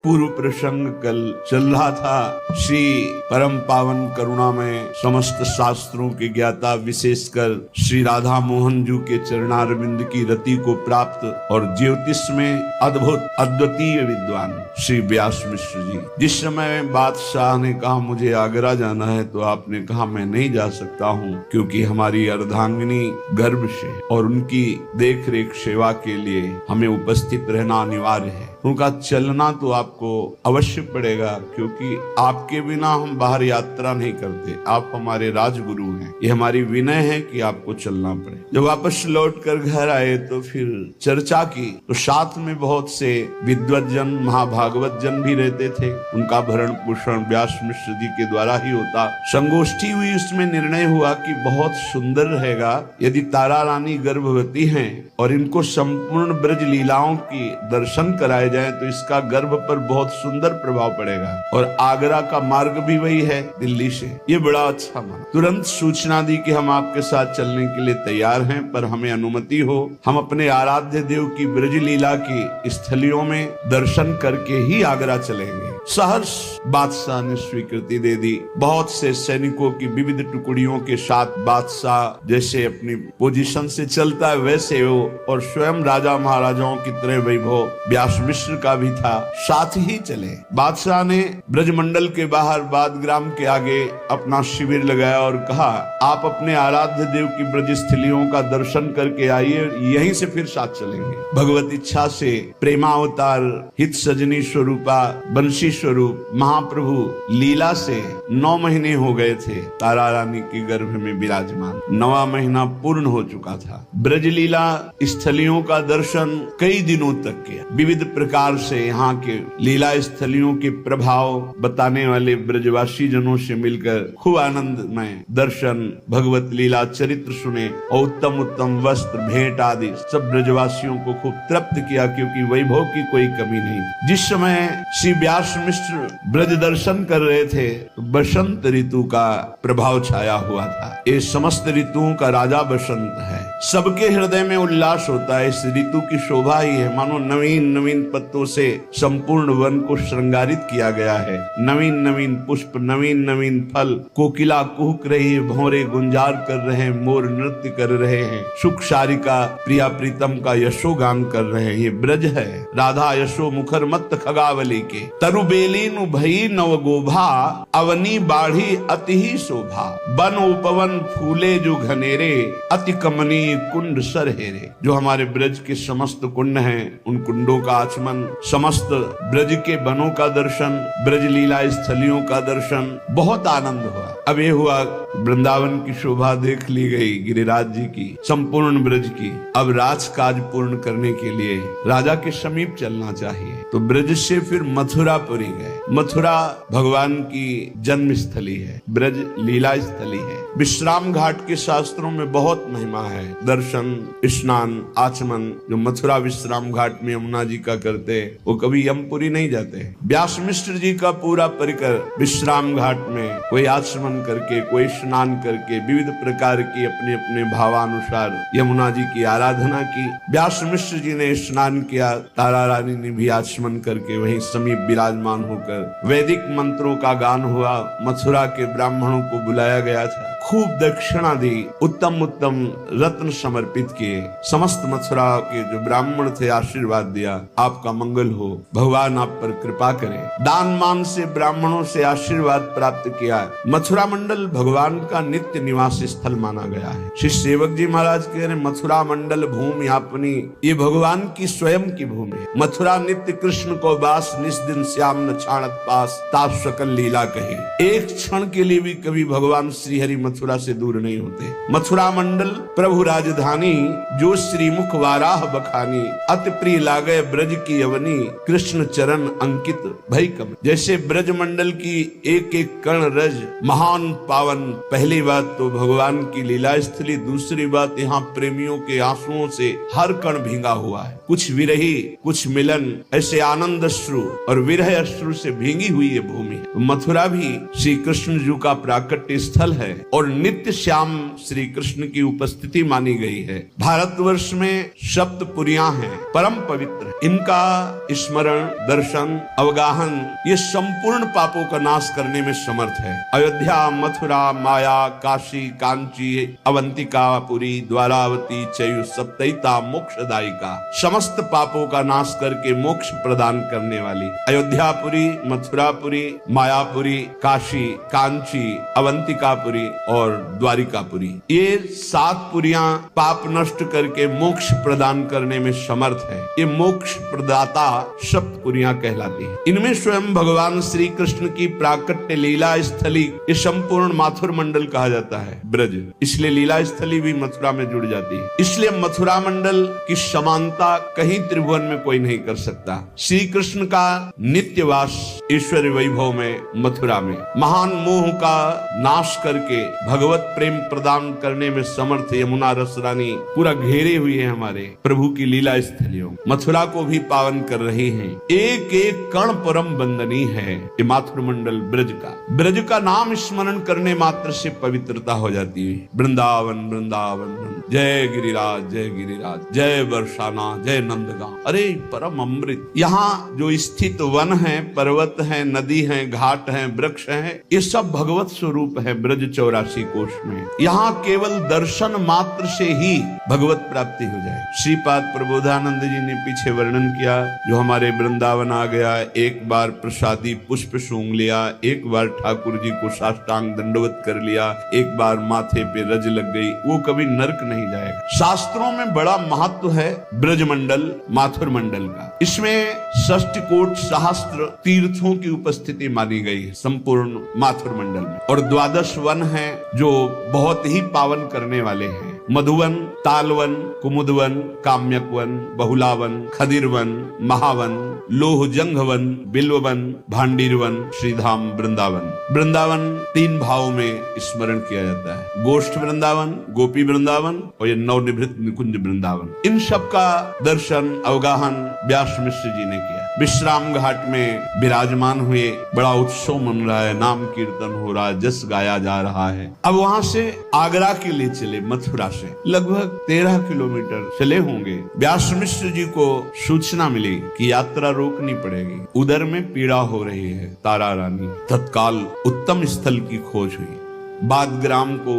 पूर्व प्रसंग कल चल रहा था। श्री परम पावन करुणा में समस्त शास्त्रों के ज्ञाता विशेषकर श्री राधा मोहन जी के चरणारविंद की रति को प्राप्त और ज्योतिष में अद्भुत अद्वितीय विद्वान श्री व्यास मिश्र जी। जिस समय बादशाह ने कहा मुझे आगरा जाना है तो आपने कहा मैं नहीं जा सकता हूँ क्योंकि हमारी अर्धांगिनी गर्भ से और उनकी देख रेख सेवा के लिए हमें उपस्थित रहना अनिवार्य है। उनका चलना तो आपको अवश्य पड़ेगा क्योंकि आपके बिना हम बाहर यात्रा नहीं करते। आप हमारे राजगुरु हैं, ये हमारी विनय है कि आपको चलना पड़े। जब वापस लौट कर घर आए तो फिर चर्चा की तो साथ में बहुत से विद्वत जन महाभागवत जन भी रहते थे। उनका भरण पोषण व्यास मिश्र जी के द्वारा ही होता। संगोष्ठी हुई, उसमें निर्णय हुआ कि बहुत सुंदर रहेगा यदि तारा रानी गर्भवती हैं और इनको संपूर्ण ब्रज लीलाओं की दर्शन कराए जाए तो इसका गर्भ पर बहुत सुंदर प्रभाव पड़ेगा। और आगरा का मार्ग भी वही है दिल्ली से। ये बड़ा अच्छा माना। तुरंत सूचना दी कि हम आपके साथ चलने के लिए तैयार हैं, पर हमें अनुमति हो हम अपने आराध्य देव की ब्रज लीला की स्थलियों में दर्शन करके ही आगरा चलेंगे। सहर्ष बादशाह ने स्वीकृति दे दी। बहुत से सैनिकों की विविध टुकड़ियों के साथ बादशाह जैसे अपनी पोजीशन से चलता है वैसे वो, और स्वयं राजा महाराजाओं की तरह वैभव व्यास मिश्र का भी था, साथ ही चले। बादशाह ने ब्रजमंडल के बाहर बादग्राम के आगे अपना शिविर लगाया और कहा आप अपने आराध्य देव की ब्रज स्थलियों का दर्शन करके आइए, यहीं से फिर साथ चलेंगे। भगवत इच्छा से प्रेमावतार हित सजनी स्वरूपा बंशी स्वरूप महाप्रभु लीला से 9 महीने हो गए थे तारा रानी के गर्भ में विराजमान। 9वां महीना पूर्ण हो चुका था। ब्रज लीला स्थलियों का दर्शन कई दिनों तक किया। विविध प्रकार से यहाँ के लीला स्थलियों के प्रभाव बताने वाले ब्रजवासी जनों से मिलकर खूब आनंदमय दर्शन, भगवत लीला चरित्र सुने और उत्तम उत्तम वस्त्र भेंट आदि सब ब्रजवासियों को खूब तृप्त किया क्योंकि वैभव की कोई कमी नहीं। जिस समय श्री व्यास मिश्र ब्रज दर्शन कर रहे थे तो बसंत ऋतु का प्रभाव छाया हुआ था। ये समस्त ऋतुओं का राजा बसंत है। सबके हृदय में उल्लास होता है। इस ऋतु की शोभा ही है मानो नवीन नवीन पत्तों से संपूर्ण वन को श्रृंगारित किया गया है। नवीन नवीन पुष्प, नवीन नवीन फल, कोकिला कुहक रही है, भौरे गुंजार कर रहे हैं, मोर नृत्य कर रहे हैं, सुख सारिका प्रिया प्रीतम का यशोगान कर रहे हैं। ये ब्रज है। राधा यशो मुखर मत खगावली के तरुबेली नु भई नव गोभा, अवनी बाढ़ी अति ही शोभा, बन उपवन फूले जो घनेरे, अति कमनी कुंड सर हेरे। जो हमारे ब्रज के समस्त कुंड हैं उन कुंडों का आचमन, समस्त ब्रज के वनों का दर्शन, ब्रज लीला स्थलियों का दर्शन, बहुत आनंद हुआ। अब ये हुआ वृंदावन की शोभा देख ली गई, गिरिराज जी की, संपूर्ण ब्रज की। अब राजकाज पूर्ण करने के लिए राजा के समीप चलना चाहिए तो ब्रज से फिर मथुरापुरी गए। मथुरा भगवान की जन्म स्थली है, ब्रज लीला स्थली है। विश्राम घाट के शास्त्रों में बहुत महिमा है। दर्शन, स्नान, आचमन जो मथुरा विश्राम घाट में यमुना जी का करते वो कभी यमपुरी नहीं जाते। व्यास मिश्र जी का पूरा परिकर विश्राम घाट में कोई आचमन करके, कोई स्नान करके, विविध प्रकार की अपने अपने भावानुसार यमुना जी की आराधना की। व्यास मिश्र जी ने स्नान किया, तारा रानी ने भी आचमन करके वहीं समीप विराजमान होकर वैदिक मंत्रों का गान हुआ। मथुरा के ब्राह्मणों को बुलाया गया था, खूब दक्षिणा दी, उत्तम उत्तम रत्न समर्पित किए। समस्त मथुरा के जो ब्राह्मण थे आशीर्वाद दिया, आपका मंगल हो, भगवान आप पर कृपा करें। दान मान से ब्राह्मणों से आशीर्वाद प्राप्त किया। मथुरा मंडल भगवान का नित्य निवास स्थल माना गया है। श्री सेवक जी महाराज कह रहे मथुरा मंडल भूमि अपनी, ये भगवान की स्वयं की भूमि है। मथुरा नित्य कृष्ण को वास, निस दिन श्याम न छाणत पास, ताप सकल लीला कही। एक क्षण के लिए भी कभी भगवान श्री हरि मथुरा से दूर नहीं होते। मथुरा मंडल प्रभु राजधानी, जो श्रीमुख वाराह बखानी, अति प्रिय लागे ब्रज की अवनी, कृष्ण चरण अंकित भई कम। जैसे ब्रज मंडल की एक एक कण रज महान पावन। पहली बात तो भगवान की लीला स्थली, दूसरी बात यहाँ प्रेमियों के आंसुओं से हर कण भींगा हुआ है। कुछ विरही, कुछ मिलन, ऐसे आनंद अश्रु और विरह अश्रु से भींगी हुई ये भूमि है। मथुरा भी श्री कृष्ण जी का प्राकट्य स्थल है और नित्य श्याम श्री कृष्ण की उपस्थिति मानी गई है। भारतवर्ष में सप्तपुरियां हैं, परम पवित्र। इनका स्मरण, दर्शन, अवगाहन ये संपूर्ण पापों का नाश करने में समर्थ है। अयोध्या, मथुरा, माया, काशी, कांची, अवंतिकापुरी, द्वारावती, चयु, सप्तैता, मोक्षदायिका, समस्त पापों का नाश करके मोक्ष प्रदान करने वाली अयोध्यापुरी, मथुरापुरी, मायापुरी, काशी, कांची, अवंतिकापुरी और द्वारिकापुरी, ये 7 पुरियां पाप नष्ट करके मोक्ष प्रदान करने में समर्थ है। ये मोक्ष प्रदाता सप्तपुरियां कहलाती है। इनमें स्वयं भगवान श्री कृष्ण की प्राकट्य लीला स्थली ये संपूर्ण माथुर मंडल कहा जाता है, ब्रज। इसलिए लीला स्थली भी मथुरा में जुड़ जाती है। इसलिए मथुरा मंडल की समानता कहीं त्रिभुवन में कोई नहीं कर सकता। श्री कृष्ण का नित्यवास ईश्वर वैभव में मथुरा में महान मोह का नाश करके भगवत प्रेम प्रदान करने में समर्थ यमुना रस रानी पूरा घेरे हुए है हमारे प्रभु की लीला स्थलियों। मथुरा को भी पावन कर रही हैं। एक एक कण परम बंदनी है ये माथुर मंडल ब्रज का। ब्रज का नाम स्मरण करने मात्र से पवित्रता हो जाती है। वृंदावन वृंदावन जय गिरिराज, जय गिरिराज, जय बरसाना, जय नंदगांव। अरे परम अमृत। यहाँ जो स्थित वन है, पर्वत है, नदी है, घाट है, वृक्ष है, ये सब भगवत स्वरूप है ब्रज 84 कोश में। यहाँ केवल दर्शन मात्र से ही भगवत प्राप्ति हो जाए। श्रीपाद प्रबोधानंद जी ने पीछे वर्णन किया, जो हमारे वृंदावन आ गया, एक बार प्रसादी पुष्प सूंघ लिया, एक बार ठाकुर जी को साष्टांग दंडवत कर लिया, एक बार माथे पे रज लग गई, वो कभी नरक नहीं जाएगा। शास्त्रों में बड़ा महत्व है ब्रज मंडल, माथुर मंडल का। इसमें 6 सहस्त्र तीर्थों की उपस्थिति मानी गई है संपूर्ण माथुर मंडल में। और 12 वन हैं जो बहुत ही पावन करने वाले हैं। मधुवन, तालवन, कुमुदवन, काम्यकवन, बहुलावन, खदिरवन, महावन, लोहजंघवन, बिल्ववन, भांडीरवन, श्रीधाम, वृंदावन। वृंदावन 3 भाव में स्मरण किया जाता है, गोष्ठ वृंदावन, गोपी वृंदावन और ये नवनिभृत निकुंज वृंदावन। इन सब का दर्शन, अवगाहन व्यास मिश्र जी ने किया। विश्राम घाट में विराजमान हुए, बड़ा उत्सव मन रहा है, नाम कीर्तन हो रहा है, जस गाया जा रहा है। अब वहां से आगरा के लिए चले, मथुरा से लगभग 13 किलोमीटर चले होंगे। व्यास मिश्र जी को सूचना मिली कि यात्रा रोकनी पड़ेगी, उदर में पीड़ा हो रही है, तारा रानी। तत्काल उत्तम स्थल की खोज हुई। बादग्राम को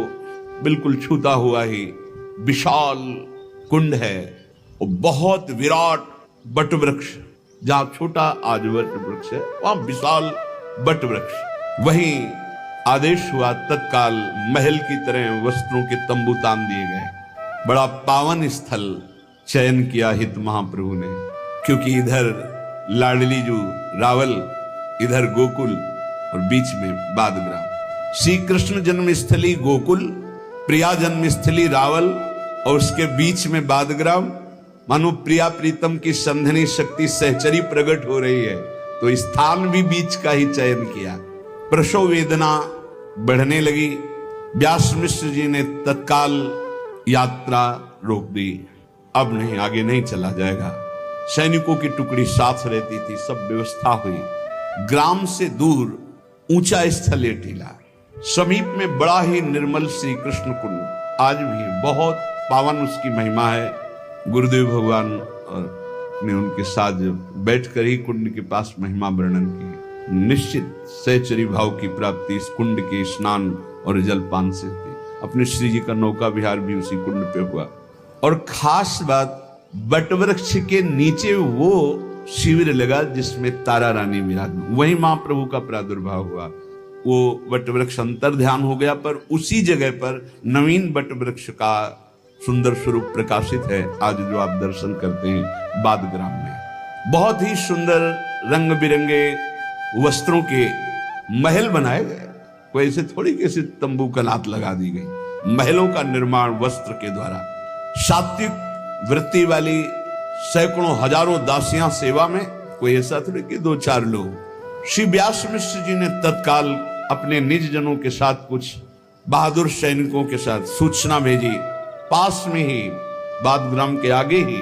बिल्कुल छूता हुआ ही विशाल कुंड है और बहुत विराट बट वृक्ष, जहाँ छोटा आज वट वृक्ष है वहां विशाल बट वृक्ष। वहीं आदेश हुआ, तत्काल महल की तरह वस्त्रों के तंबू तान दिए गए। बड़ा पावन स्थल चयन किया हित महाप्रभु ने, क्योंकि इधर लाडली जू रावल, इधर गोकुल और बीच में बादग्राम। श्री कृष्ण जन्मस्थली गोकुल, प्रिया जन्मस्थली रावल और उसके बीच में बादग्राम। मानो प्रिया प्रीतम की संधनी शक्ति सहचरी प्रकट हो रही है, तो स्थान भी बीच का ही चयन किया। प्रसव वेदना बढ़ने लगी। व्यास मिश्र जी ने तत्काल यात्रा रोक दी। अब नहीं, आगे नहीं चला जाएगा। सैनिकों की टुकड़ी साथ रहती थी, सब व्यवस्था हुई। ग्राम से दूर ऊंचा स्थल है टीला, समीप में बड़ा ही निर्मल श्री कृष्ण कुंड, आज भी बहुत पावन उसकी महिमा है। गुरुदेव भगवान और ने उनके साथ बैठकर ही कुंड के पास महिमा वर्णन की। निश्चित सहचरी भाव की प्राप्ति इस कुंड के स्नान और जलपान से थी। अपने श्री जी का नौका विहार भी उसी कुंड पे हुआ। और खास बात, बटवृक्ष के नीचे वो शिविर लगा जिसमें तारा रानी विराजमान, वहीं महाप्रभु का प्रादुर्भाव हुआ। वो बटवृक्ष अंतर ध्यान हो गया, पर उसी जगह पर नवीन बटवृक्ष का सुंदर स्वरूप प्रकाशित है। आज जो आप दर्शन करते हैं बादग्राम में, बहुत ही सुंदर रंग बिरंगे वस्त्रों के महल बनाए गए। कोई ऐसे थोड़ी कैसे तंबू कनात लगा दी गई। महलों का निर्माण वस्त्र के द्वारा। सात्विक वृत्ति वाली सैकड़ों हजारों दासियां सेवा में, कोई ऐसा थोड़ी कि 2-4 लोग। श्री व्यास मिश्र जी ने तत्काल अपने निज जनों के साथ, कुछ बहादुर सैनिकों के साथ सूचना भेजी। पास में ही बादग्राम के आगे ही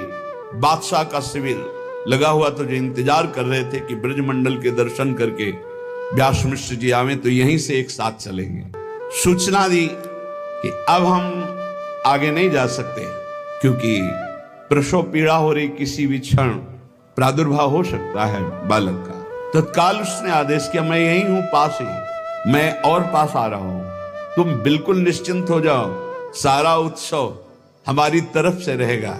बादशाह का शिविर लगा हुआ तो जो इंतजार कर रहे थे कि ब्रजमंडल के दर्शन करके व्यास मिश्र जी आवे तो यहीं से एक साथ चलेंगे। सूचना दी कि अब हम आगे नहीं जा सकते क्योंकि प्रसव पीड़ा हो रही, किसी भी क्षण प्रादुर्भाव हो सकता है बालक का। तत्काल उसने आदेश किया, मैं यही हूं पास ही, मैं और पास आ रहा हूं, तुम बिल्कुल निश्चिंत हो जाओ, सारा उत्सव हमारी तरफ से रहेगा।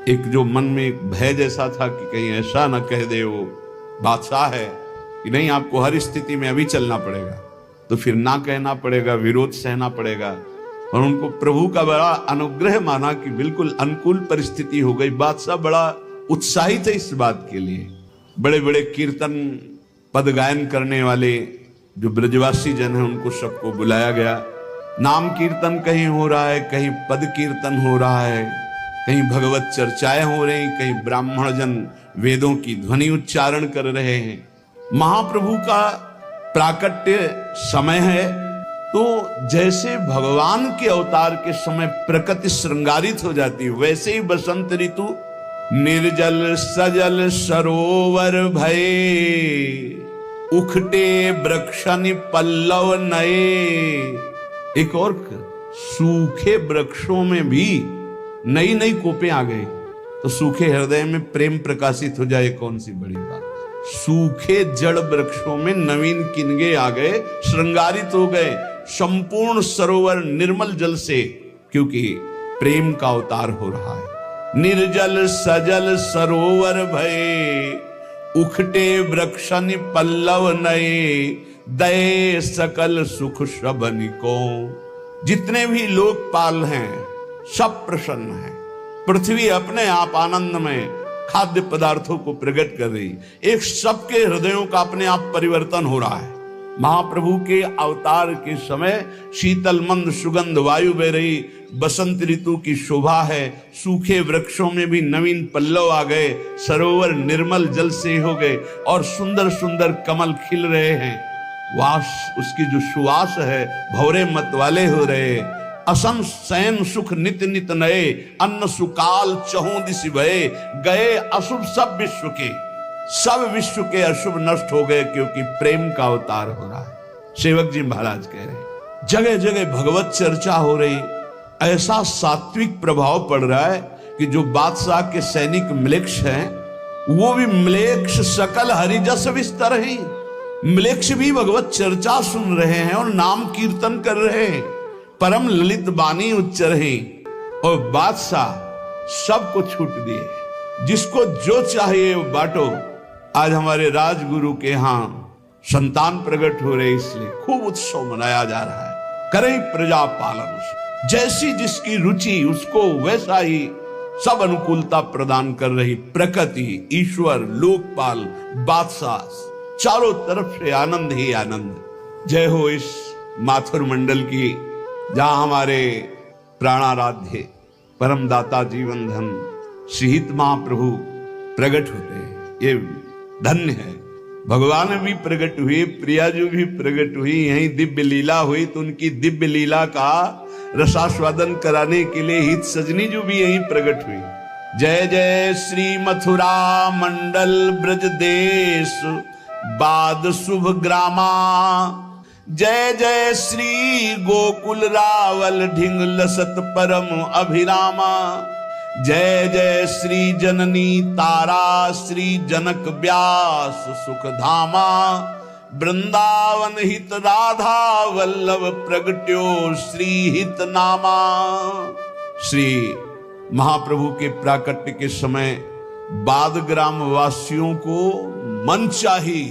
एक जो मन में एक भय जैसा था कि कहीं ऐसा ना कह दे वो बादशाह है कि नहीं आपको हर स्थिति में अभी चलना पड़ेगा, तो फिर ना कहना पड़ेगा, विरोध सहना पड़ेगा। और उनको प्रभु का बड़ा अनुग्रह माना कि बिल्कुल अनुकूल परिस्थिति हो गई। बादशाह बड़ा उत्साहित है इस बात के लिए। बड़े बड़े कीर्तन पद गायन करने वाले जो ब्रजवासी जन हैं उनको सबको बुलाया गया। नाम कीर्तन कहीं हो रहा है, कहीं पद कीर्तन हो रहा है, कहीं भगवत चर्चाएं हो रही, कहीं ब्राह्मण जन वेदों की ध्वनि उच्चारण कर रहे हैं। महाप्रभु का प्राकट्य समय है, तो जैसे भगवान के अवतार के समय प्रकृति श्रृंगारित हो जाती है, वैसे ही बसंत ऋतु निर्जल सजल सरोवर भये, उखटे वृक्षनि पल्लव नए। एक और सूखे वृक्षों में भी नई नई कोपें आ गई, तो सूखे हृदय में प्रेम प्रकाशित हो जाए, कौन सी बड़ी बात। सूखे जड़ वृक्षों में नवीन किनगे आ गए, श्रृंगारित हो गए संपूर्ण सरोवर निर्मल जल से, क्योंकि प्रेम का अवतार हो रहा है। निर्जल सजल सरोवर भये, उखटे वृक्षनि पल्लव नए, दये सकल सुख शबनिको। जितने भी लोकपाल हैं सब प्रसन्न हैं। पृथ्वी अपने आप आनंद में खाद्य पदार्थों को प्रकट कर रही, एक सबके हृदयों का अपने आप परिवर्तन हो रहा है। महाप्रभु के अवतार के समय शीतल मंद सुगंध वायु बह रही, बसंत ऋतु की शोभा है, सूखे वृक्षों में भी नवीन पल्लव आ गए, सरोवर निर्मल जल से हो गए और सुंदर सुंदर कमल खिल रहे हैं। वास उसकी जो सुवास है भौरे मत वाले हो रहे। असम सैन सुख नित नित नए, अन्न सुकाल चहु दिशि भये, गए अशुभ सब विश्व के, सब विश्व के अशुभ नष्ट हो गए, क्योंकि प्रेम का अवतार हो रहा है। सेवक जी महाराज कह रहे जगह जगह भगवत चर्चा हो रही, ऐसा सात्विक प्रभाव पड़ रहा है कि जो बादशाह के सैनिक म्लेच्छ हैं वो भी म्लेच्छ सकल हरिजस विस्तर ही, म्लेच्छ भी भगवत चर्चा सुन रहे हैं और नाम कीर्तन कर रहे हैं, परम ललित बानी उच्चर है। और बादशाह सबको छूट दिए, जिसको जो चाहिए वो बांटो। आज हमारे राजगुरु के यहाँ संतान प्रकट हो रहे, इसलिए खूब उत्सव मनाया जा रहा है। करें प्रजा पालन, जैसी जिसकी रुचि उसको वैसा ही सब अनुकूलता प्रदान कर रही प्रकृति, ईश्वर, लोकपाल, बादशाह, चारों तरफ से आनंद ही आनंद। जय हो इस माथुर मंडल की, जहां हमारे प्राणाराध्य परम दाता जीवन धन श्रीहित महाप्रभु प्रकट होते हैं। ये धन्य है। भगवान भी प्रकट हुए, प्रियाजू भी प्रकट हुई, यही दिव्य लीला हुई, तो उनकी दिव्य लीला का रसास्वादन कराने के लिए हित सजनी जो भी यही प्रकट हुई। जय जय श्री मथुरा मंडल ब्रज देश बाद शुभ ग्रामा, जय जय श्री गोकुल रावल ढिंग लसत परम अभिरामा, जय जय श्री जननी तारा श्री जनक व्यास सुख धामा, वृंदावन हित राधा वल्लभ प्रगट्यो श्री हित नामा। श्री महाप्रभु के प्राकट्य के समय बाद ग्राम वासियों को मनचाही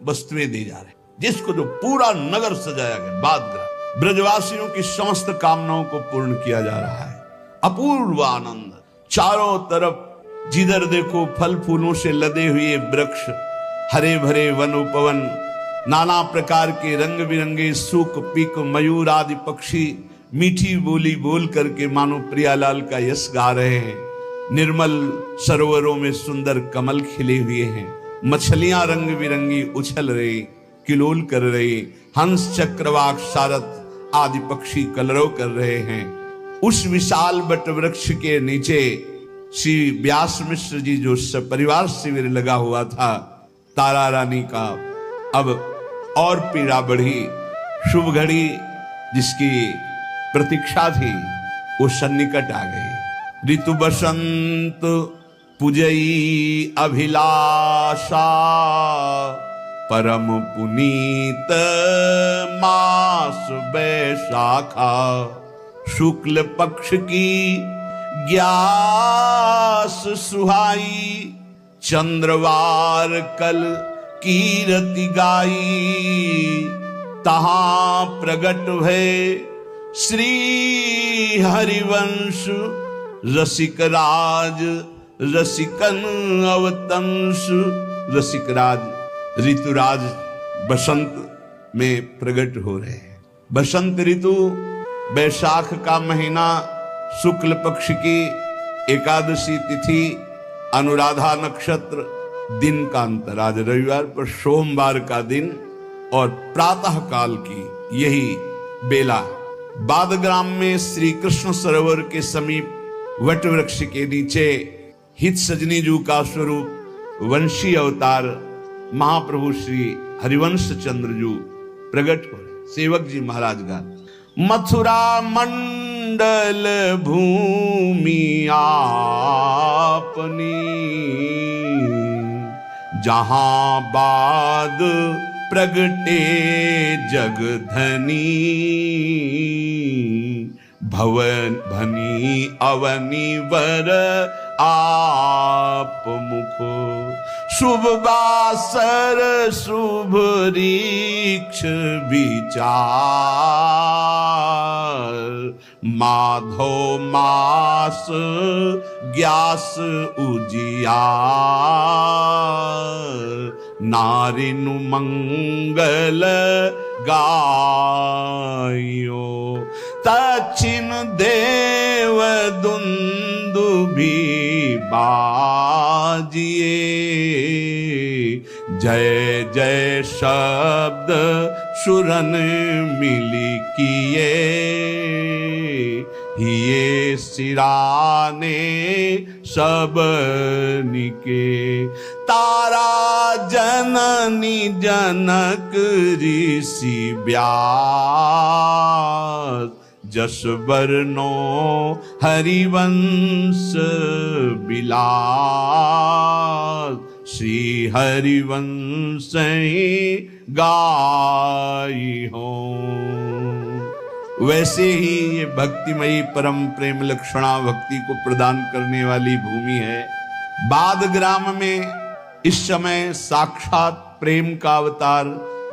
वस्तुएं दी जा रही, जिसको जो पूरा नगर सजाया गया। बाद ग्राम ब्रजवासियों की समस्त कामनाओं को पूर्ण किया जा रहा है। अपूर्व आनंद, चारों तरफ जिधर देखो फल फूलों से लदे हुए वृक्ष, हरे भरे वन उपवन, नाना प्रकार के रंग बिरंगे सूक पीक मयूर आदि पक्षी मीठी बोली बोल करके मानो प्रियालाल का यश गा रहे हैं। निर्मल सरोवरों में सुंदर कमल खिले हुए हैं, मछलियां रंग बिरंगी उछल रही, किलोल कर रही, हंस चक्रवाक सारथ आदि पक्षी कलरव कर रहे हैं। उस विशाल बट वृक्ष के नीचे श्री व्यास मिश्र जी जो परिवार शिविर लगा हुआ था तारा रानी का, अब और पीड़ा बढ़ी। शुभ घड़ी जिसकी प्रतीक्षा थी वो सन्निकट आ गई। ऋतु बसंत पुजई अभिलाषा, परम पुनीत मास बैसाखा। शुक्ल पक्ष की ग्यास सुहाई, चंद्रवार कल कीरति गाई। तहां प्रगट भय श्री हरिवंश, रसिक राज रसिकन अवतंस। रसिक राज ऋतुराज बसंत में प्रकट हो रहे हैं। बसंत ऋतु बैसाख का महीना, शुक्ल पक्ष की एकादशी तिथि, अनुराधा नक्षत्र, दिन का अंतर। आज रविवार पर सोमवार का दिन और प्रातः काल की यही बेला बादग्राम में श्री कृष्ण सरोवर के समीप वट वृक्ष के नीचे हित सजनी जू का स्वरूप वंशी अवतार महाप्रभु श्री हरिवंश चंद्र जू प्रकट हो रहे। सेवक जी महाराज गान, मथुरा मंडल भूमि आपनी, जहां बाद प्रगटे जगधनी। भवन भनी अवनी वर आप मुखो, शुभ बासर शुभ रीक्ष विचार। माधो मास ग्यास उजियार, नारिनु मंगल गायो। दक्षिण देव दुंदुभि बाजिए, जय जय शब्द सुरन मिली किए। ये सिराने सब निके, तारा जननी जनक ऋषि व्यास। जस बरनो हरिवंश बिलास, श्री हरिवंश गाई हो। वैसे ही ये भक्तिमयी परम प्रेम लक्षणा भक्ति को प्रदान करने वाली भूमि है। बादग्राम में इस समय साक्षात प्रेम का अवतार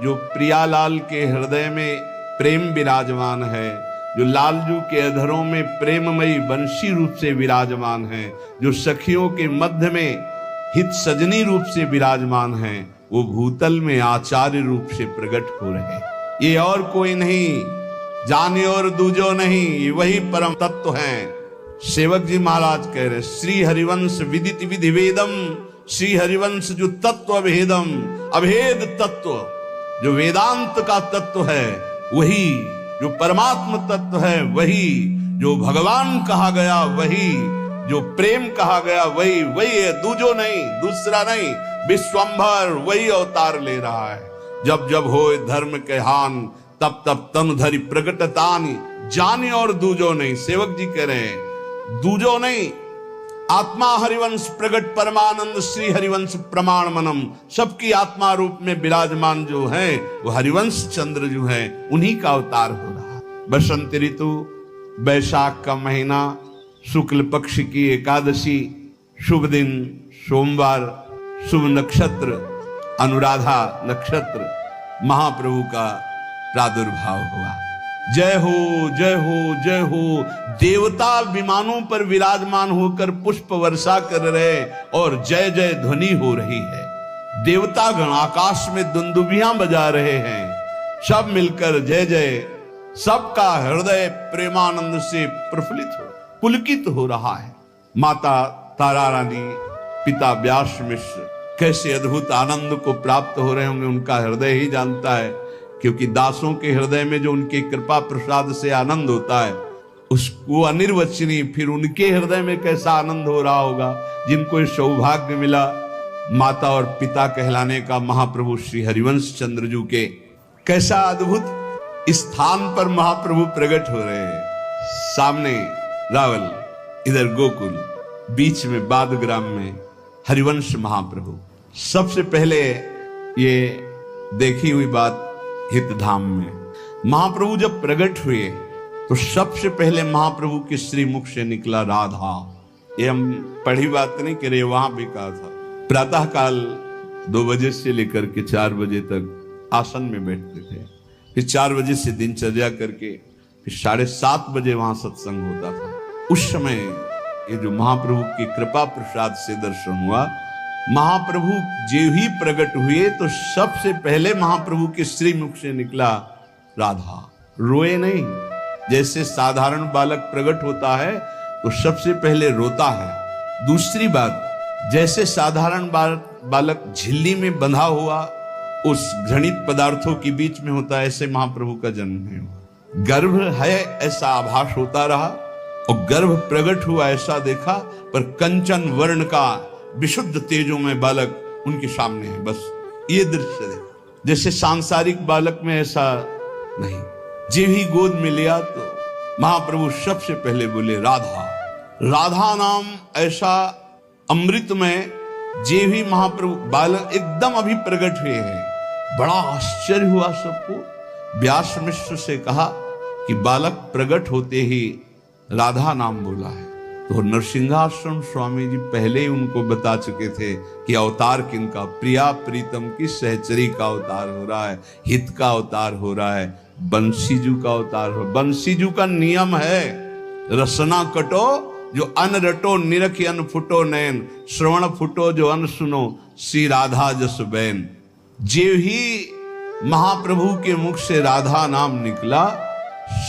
जो प्रियालाल के हृदय में प्रेम विराजमान है, जो लालजू के अधरों में प्रेममयी बंशी रूप से विराजमान है, जो सखियों के मध्य में हित सजनी रूप से विराजमान है, वो भूतल में आचार्य रूप से प्रकट हो रहे। ये और कोई नहीं, जाने और दूजो नहीं, वही परम तत्व हैं। सेवक जी महाराज कह रहे, श्री हरिवंश विदित विधि वेदम। श्री हरिवंश जो तत्व अभेदम, अभेद तत्व जो वेदांत का तत्व है, वही जो परमात्म तत्व है, वही जो भगवान कहा गया, वही जो प्रेम कहा गया, वही है, दूजो नहीं, दूसरा नहीं। विश्वंभर वही अवतार ले रहा है। जब जब होए धर्म के हान, तब तब तन धरि प्रकटतानि। जाने और दूजो नहीं। सेवक जी कह रहे हैं दूजो नहीं, आत्मा हरिवंश प्रगट परमानंद श्री हरिवंश प्रमाण मनम। सबकी आत्मा रूप में विराजमान जो है वो हरिवंश चंद्र जो है, उन्हीं का अवतार हो रहा है। बसंत ऋतु, बैसाख का महीना, शुक्ल पक्ष की एकादशी, शुभ दिन सोमवार, शुभ नक्षत्र अनुराधा नक्षत्र, महाप्रभु का प्रादुर्भाव हुआ। जय हो जय हो जय हो। देवता विमानों पर विराजमान होकर पुष्प वर्षा कर रहे और जय जय ध्वनि हो रही है। देवतागण आकाश में दुंदुभियां बजा रहे हैं, सब मिलकर जय जय। सबका हृदय प्रेमानंद से प्रफुल्लित हो, पुलकित हो रहा है। माता तारा रानी, पिता व्यास मिश्र कैसे अद्भुत आनंद को प्राप्त हो रहे होंगे, उनका हृदय ही जानता है। क्योंकि दासों के हृदय में जो उनकी कृपा प्रसाद से आनंद होता है उसको अनिर्वचनीय, फिर उनके हृदय में कैसा आनंद हो रहा होगा जिनको सौभाग्य मिला माता और पिता कहलाने का महाप्रभु श्री हरिवंश चंद्र जी के। कैसा अद्भुत स्थान पर महाप्रभु प्रकट हो रहे हैं। सामने रावल, इधर गोकुल, बीच में बादग्राम में हरिवंश महाप्रभु। सबसे पहले ये देखी हुई बात हितधाम में महाप्रभु जब प्रकट हुए तो सबसे पहले महाप्रभु के श्रीमुख से निकला राधा। ये हम पढ़ी बात नहीं कर रहे, वहां भी कहा था प्रातः काल 2 बजे से लेकर के 4 बजे तक आसन में बैठते थे, फिर 4 बजे से दिनचर्या करके फिर 7:30 बजे वहां सत्संग होता था। उस समय ये जो महाप्रभु की कृपा प्रसाद से दर्शन हुआ, महाप्रभु जो ही प्रकट हुए तो सबसे पहले महाप्रभु के श्रीमुख से निकला राधा। रोए नहीं, जैसे साधारण बालक प्रकट होता है तो सबसे पहले रोता है। दूसरी बात, जैसे साधारण बालक झिल्ली में बंधा हुआ उस घृणित पदार्थों के बीच में होता है, ऐसे महाप्रभु का जन्म है। गर्भ है ऐसा आभास होता रहा और गर्भ प्रकट हुआ ऐसा देखा, पर कंचन वर्ण का विशुद्ध तेजों में बालक उनके सामने है। बस ये दृश्य देखा। जैसे सांसारिक बालक में ऐसा नहीं। जब ही गोद में लिया तो महाप्रभु सबसे पहले बोले राधा। राधा नाम ऐसा अमृत में जे भी महाप्रभु बालक एकदम अभी प्रकट हुए हैं। बड़ा आश्चर्य हुआ सबको। व्यास मिश्र से कहा कि बालक प्रकट होते ही राधा नाम बोला है। तो नरसिंहाश्रम स्वामी जी पहले ही उनको बता चुके थे कि अवतार किनका, प्रिया प्रीतम की सहचरी का अवतार हो रहा है, हित का अवतार हो रहा है, बंसीजू का अवतार हो। बंसीजू का नियम है रसना कटो जो अन रटो, निरखी अन फुटो नैन, श्रवण फुटो जो अन सुनो, श्री राधा जस बैन। जे ही महाप्रभु के मुख से राधा नाम निकला,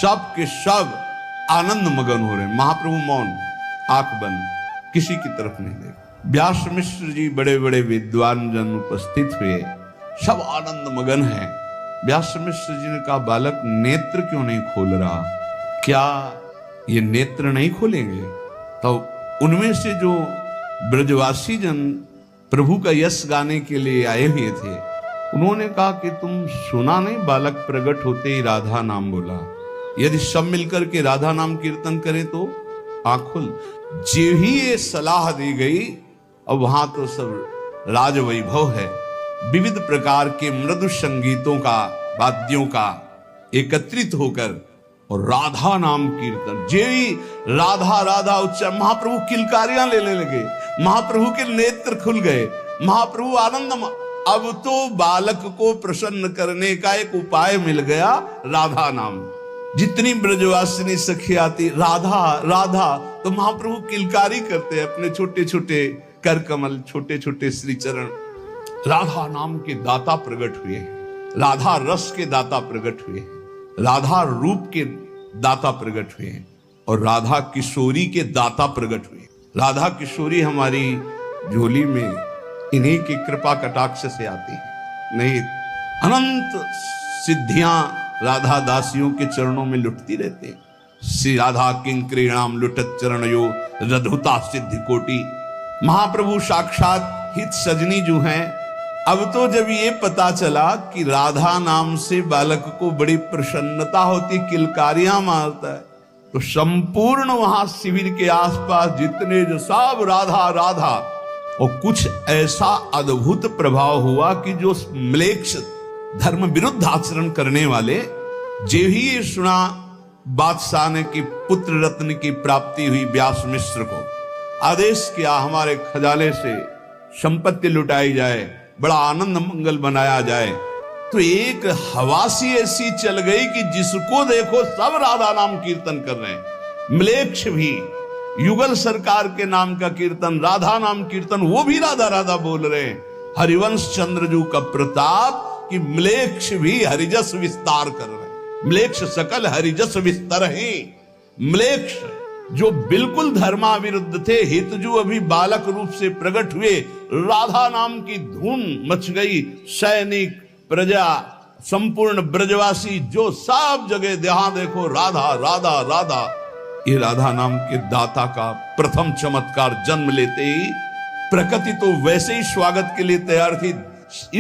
सब के सब आनंद मगन हो रहे। महाप्रभु मौन, आंख बंद, किसी की तरफ नहीं देख। व्यास मिश्र जी बड़े बड़े विद्वान जन उपस्थित हुए, सब आनंद मगन है। व्यास मिश्र जी ने कहा बालक नेत्र क्यों नहीं खोल रहा, क्या ये नेत्र नहीं खोलेंगे? तो उनमें से जो ब्रजवासी जन प्रभु का यश गाने के लिए आए हुए थे, उन्होंने कहा कि तुम सुना नहीं बालक प्रकट होते ही राधा नाम बोला। यदि सब मिलकर के राधा नाम कीर्तन करें तो आंख खुल। जो ही ये सलाह दी गई, अब वहां तो सब राजवैभव है। विविध प्रकार के मृदु संगीतों का, वाद्यों का एकत्रित होकर और राधा नाम कीर्तन। जे ही राधा राधा उच्चारण, महाप्रभु किलकारियां लेने लगे, महाप्रभु के नेत्र खुल गए, महाप्रभु आनंद। अब तो बालक को प्रसन्न करने का एक उपाय मिल गया, राधा नाम। जितनी ब्रजवासिनी सखी आती राधा राधा, तो महाप्रभु किलकारी करते अपने छोटे छोटे कर कमल, छोटे छोटे श्री चरण। राधा नाम के दाता प्रकट हुए, राधा रस के दाता प्रकट हुए, राधा रूप के दाता प्रकट हुए और राधा किशोरी के दाता प्रकट हुए। राधा किशोरी हमारी झोली में इन्हीं की कृपा कटाक्ष से आती है। नहीं, अनंत सिद्धियां राधा दासियों के चरणों में लुटती रहते हैं। श्री राधा किंक्रीणाम लुटत चरणयो रधुता सिद्धि कोटि। महाप्रभु साक्षात हित सजनी जो हैं। अब तो जब ये पता चला कि राधा नाम से बालक को बड़ी प्रसन्नता होती, किलकारियां मारता है, तो संपूर्ण वहां शिविर के आसपास जितने जो सब राधा राधा। और कुछ ऐसा अद्भुत प्रभाव हुआ कि जो म्लेच्छ धर्म विरुद्ध आचरण करने वाले, जे ही ये सुना बादशाह ने कि पुत्र रत्न की प्राप्ति हुई, व्यास मिश्र को आदेश किया हमारे खजाने से संपत्ति लुटाई जाए, बड़ा आनंद मंगल बनाया जाए। तो एक हवासी ऐसी चल गई कि जिसको देखो सब राधा नाम कीर्तन कर रहे हैं। म्लेच्छ भी युगल सरकार के नाम का कीर्तन, राधा नाम कीर्तन, वो भी राधा राधा बोल रहे हैं। हरिवंश चंद्र जी का प्रताप कि म्लेच्छ भी हरिजस विस्तार कर रहे हैं। म्लेच्छ सकल हरिजस विस्तार ही। म्लेच्छ जो बिल्कुल धर्माविरुद्ध थे, हितजू अभी बालक रूप से प्रकट हुए, राधा नाम की धूम मच गई। सैनिक, प्रजा, संपूर्ण ब्रजवासी जो सब जगह जहां देखो राधा राधा राधा। ये राधा नाम के दाता का प्रथम चमत्कार जन्म लेते ही प्रकृति तो वैसे ही स्वागत के लिए तैयार थी।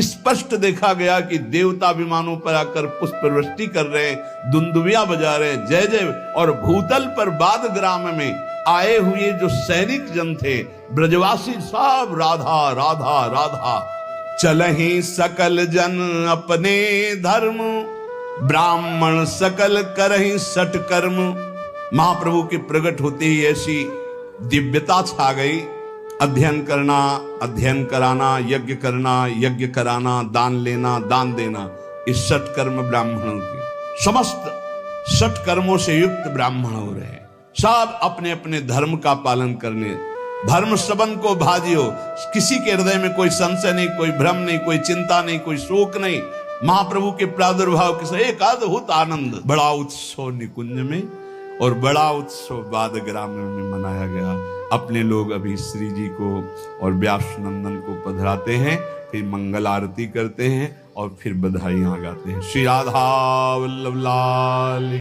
स्पष्ट देखा गया कि देवता विमानों पर आकर पुष्प वृष्टि कर रहे हैं, दुंदुबिया बजा रहे हैं, जय जय। और भूतल पर बाद ग्राम में आए हुए जो सैनिक जन थे, ब्रजवासी, सब राधा राधा राधा। चलहि सकल जन अपने धर्म, ब्राह्मण सकल करहि सटकर्म। महाप्रभु के प्रकट होते ही ऐसी दिव्यता छा गई। अध्ययन करना, अध्ययन कराना, यज्ञ करना, यज्ञ कराना, दान लेना, दान देना, इस सटकर्म ब्राह्मणों के समस्त सटकर्मों से युक्त ब्राह्मण हो रहे हैं। सब अपने अपने धर्म का पालन करने, धर्म सबन को भाजियो। किसी के हृदय में कोई संशय नहीं, कोई भ्रम नहीं, कोई चिंता नहीं, कोई शोक नहीं। महाप्रभु के प्रादुर्भाव के साथ एक अद्भुत आनंद, बड़ा उत्सव निकुंज में और बड़ा उत्सव बाद ग्राम में मनाया गया। अपने लोग अभी श्री जी को और व्यास नंदन को पधराते हैं, फिर मंगल आरती करते हैं और फिर बधाइयां गाते हैं। श्री राधा वल्लभ लाल।